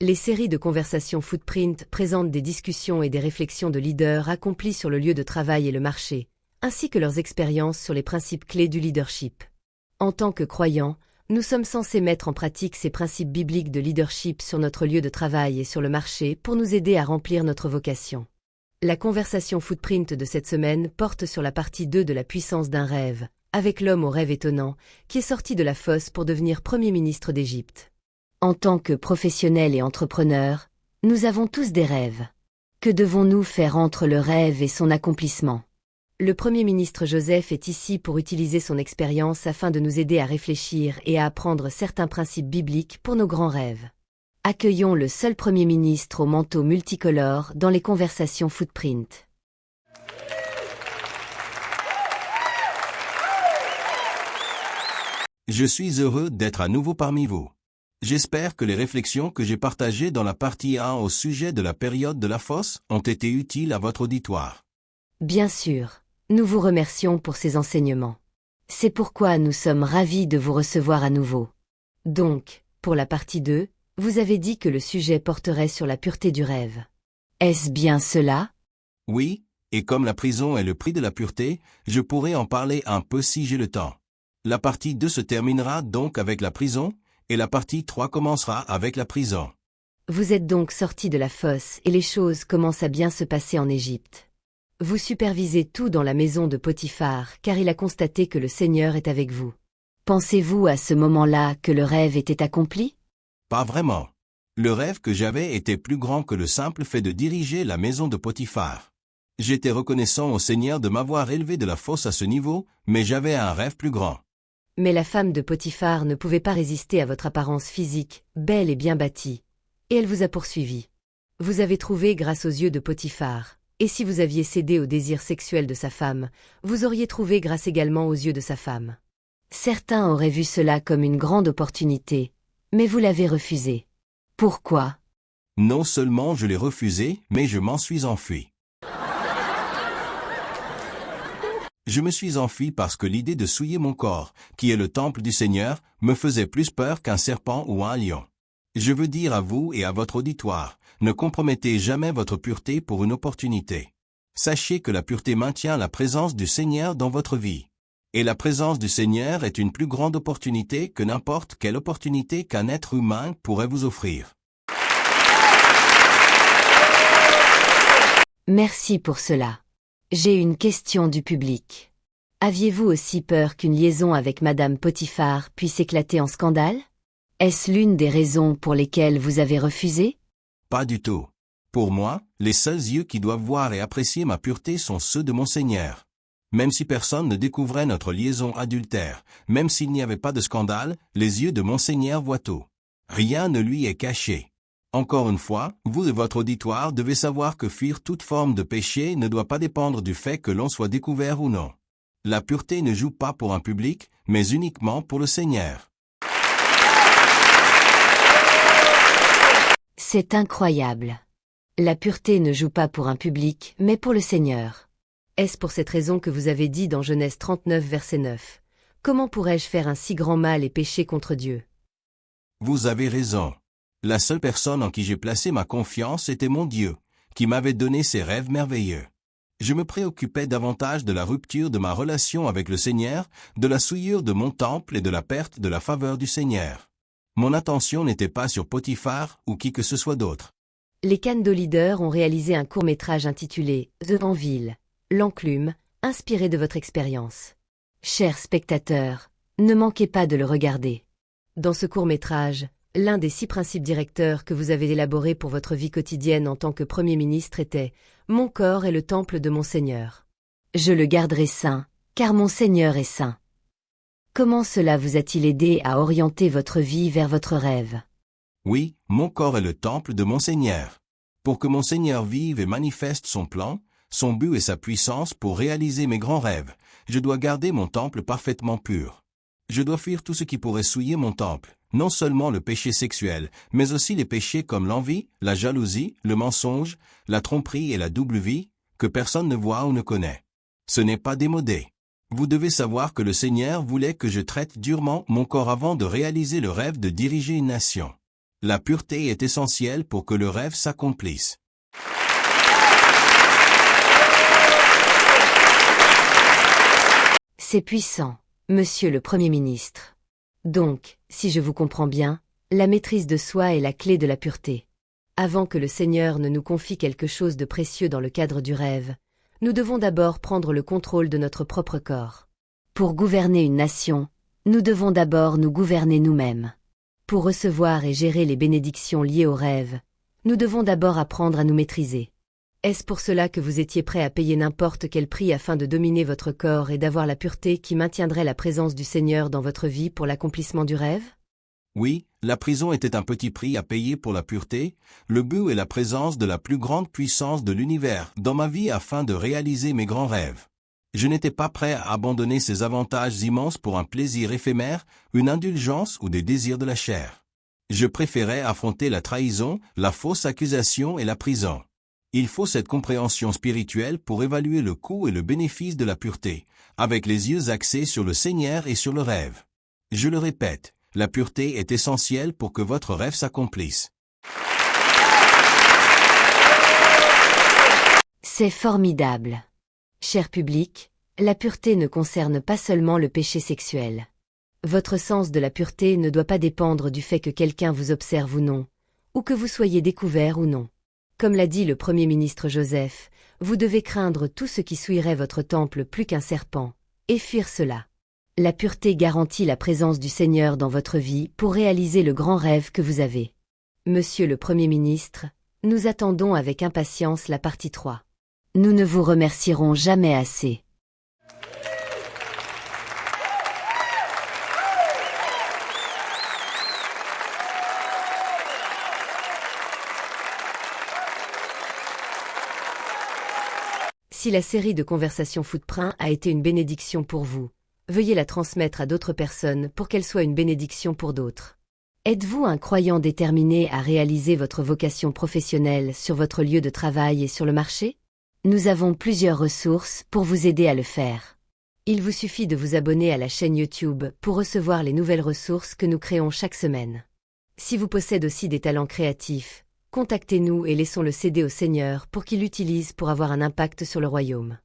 Les séries de conversations Footprint présentent des discussions et des réflexions de leaders accomplis sur le lieu de travail et le marché, ainsi que leurs expériences sur les principes clés du leadership. En tant que croyants, nous sommes censés mettre en pratique ces principes bibliques de leadership sur notre lieu de travail et sur le marché pour nous aider à remplir notre vocation. La conversation Footprint de cette semaine porte sur la partie 2 de la puissance d'un rêve, avec l'homme au rêve étonnant, qui est sorti de la fosse pour devenir Premier ministre d'Égypte. En tant que professionnels et entrepreneurs, nous avons tous des rêves. Que devons-nous faire entre le rêve et son accomplissement? Le Premier ministre Joseph est ici pour utiliser son expérience afin de nous aider à réfléchir et à apprendre certains principes bibliques pour nos grands rêves. Accueillons le seul Premier ministre au manteau multicolore dans les conversations Footprint. Je suis heureux d'être à nouveau parmi vous. J'espère que les réflexions que j'ai partagées dans la partie 1 au sujet de la période de la fosse ont été utiles à votre auditoire. Bien sûr, nous vous remercions pour ces enseignements. C'est pourquoi nous sommes ravis de vous recevoir à nouveau. Donc, pour la partie 2, vous avez dit que le sujet porterait sur la pureté du rêve. Est-ce bien cela? Oui, et comme la prison est le prix de la pureté, je pourrais en parler un peu si j'ai le temps. La partie 2 se terminera donc avec la prison, et la partie 3 commencera avec la prison. Vous êtes donc sorti de la fosse et les choses commencent à bien se passer en Égypte. Vous supervisez tout dans la maison de Potiphar car il a constaté que le Seigneur est avec vous. Pensez-vous à ce moment-là que le rêve était accompli? Pas vraiment. Le rêve que j'avais était plus grand que le simple fait de diriger la maison de Potiphar. J'étais reconnaissant au Seigneur de m'avoir élevé de la fosse à ce niveau, mais j'avais un rêve plus grand. Mais la femme de Potiphar ne pouvait pas résister à votre apparence physique, belle et bien bâtie. Et elle vous a poursuivi. Vous avez trouvé grâce aux yeux de Potiphar. Et si vous aviez cédé au désir sexuel de sa femme, vous auriez trouvé grâce également aux yeux de sa femme. Certains auraient vu cela comme une grande opportunité, mais vous l'avez refusé. Pourquoi? Non seulement je l'ai refusé, mais je m'en suis enfui. Je me suis enfui parce que l'idée de souiller mon corps, qui est le temple du Seigneur, me faisait plus peur qu'un serpent ou un lion. Je veux dire à vous et à votre auditoire, ne compromettez jamais votre pureté pour une opportunité. Sachez que la pureté maintient la présence du Seigneur dans votre vie. Et la présence du Seigneur est une plus grande opportunité que n'importe quelle opportunité qu'un être humain pourrait vous offrir. Merci pour cela. J'ai une question du public. Aviez-vous aussi peur qu'une liaison avec Madame Potiphar puisse éclater en scandale? Est-ce l'une des raisons pour lesquelles vous avez refusé? Pas du tout. Pour moi, les seuls yeux qui doivent voir et apprécier ma pureté sont ceux de mon Seigneur. Même si personne ne découvrait notre liaison adultère, même s'il n'y avait pas de scandale, les yeux de mon Seigneur voient tout. Rien ne lui est caché. Encore une fois, vous et votre auditoire devez savoir que fuir toute forme de péché ne doit pas dépendre du fait que l'on soit découvert ou non. La pureté ne joue pas pour un public, mais uniquement pour le Seigneur. C'est incroyable. La pureté ne joue pas pour un public, mais pour le Seigneur. Est-ce pour cette raison que vous avez dit dans Genèse 39 verset 9 « Comment pourrais-je faire un si grand mal et pécher contre Dieu ?» Vous avez raison. La seule personne en qui j'ai placé ma confiance était mon Dieu, qui m'avait donné ses rêves merveilleux. Je me préoccupais davantage de la rupture de ma relation avec le Seigneur, de la souillure de mon temple et de la perte de la faveur du Seigneur. Mon attention n'était pas sur Potiphar ou qui que ce soit d'autre. Les Kando Leaders ont réalisé un court-métrage intitulé « The Anvil », l'enclume, inspiré de votre expérience. Chers spectateurs, ne manquez pas de le regarder. Dans ce court-métrage, l'un des 6 principes directeurs que vous avez élaborés pour votre vie quotidienne en tant que Premier ministre était « Mon corps est le temple de mon Seigneur. Je le garderai saint, car mon Seigneur est saint. » Comment cela vous a-t-il aidé à orienter votre vie vers votre rêve? Oui, mon corps est le temple de mon Seigneur. Pour que mon Seigneur vive et manifeste son plan, son but et sa puissance pour réaliser mes grands rêves, je dois garder mon temple parfaitement pur. Je dois fuir tout ce qui pourrait souiller mon temple, non seulement le péché sexuel, mais aussi les péchés comme l'envie, la jalousie, le mensonge, la tromperie et la double vie, que personne ne voit ou ne connaît. Ce n'est pas démodé. Vous devez savoir que le Seigneur voulait que je traite durement mon corps avant de réaliser le rêve de diriger une nation. La pureté est essentielle pour que le rêve s'accomplisse. C'est puissant, Monsieur le Premier ministre. Donc, si je vous comprends bien, la maîtrise de soi est la clé de la pureté. Avant que le Seigneur ne nous confie quelque chose de précieux dans le cadre du rêve, nous devons d'abord prendre le contrôle de notre propre corps. Pour gouverner une nation, nous devons d'abord nous gouverner nous-mêmes. Pour recevoir et gérer les bénédictions liées au rêve, nous devons d'abord apprendre à nous maîtriser. Est-ce pour cela que vous étiez prêt à payer n'importe quel prix afin de dominer votre corps et d'avoir la pureté qui maintiendrait la présence du Seigneur dans votre vie pour l'accomplissement du rêve? Oui, la prison était un petit prix à payer pour la pureté, le but est la présence de la plus grande puissance de l'univers dans ma vie afin de réaliser mes grands rêves. Je n'étais pas prêt à abandonner ces avantages immenses pour un plaisir éphémère, une indulgence ou des désirs de la chair. Je préférais affronter la trahison, la fausse accusation et la prison. Il faut cette compréhension spirituelle pour évaluer le coût et le bénéfice de la pureté, avec les yeux axés sur le Seigneur et sur le rêve. Je le répète, la pureté est essentielle pour que votre rêve s'accomplisse. C'est formidable. Cher public, la pureté ne concerne pas seulement le péché sexuel. Votre sens de la pureté ne doit pas dépendre du fait que quelqu'un vous observe ou non, ou que vous soyez découvert ou non. Comme l'a dit le Premier ministre Joseph, vous devez craindre tout ce qui souillerait votre temple plus qu'un serpent, et fuir cela. La pureté garantit la présence du Seigneur dans votre vie pour réaliser le grand rêve que vous avez. Monsieur le Premier ministre, nous attendons avec impatience la partie 3. Nous ne vous remercierons jamais assez. Si la série de conversations Footprint a été une bénédiction pour vous, veuillez la transmettre à d'autres personnes pour qu'elle soit une bénédiction pour d'autres. Êtes-vous un croyant déterminé à réaliser votre vocation professionnelle sur votre lieu de travail et sur le marché? Nous avons plusieurs ressources pour vous aider à le faire. Il vous suffit de vous abonner à la chaîne YouTube pour recevoir les nouvelles ressources que nous créons chaque semaine. Si vous possédez aussi des talents créatifs, contactez-nous et laissons-le céder au Seigneur pour qu'il l'utilise pour avoir un impact sur le royaume.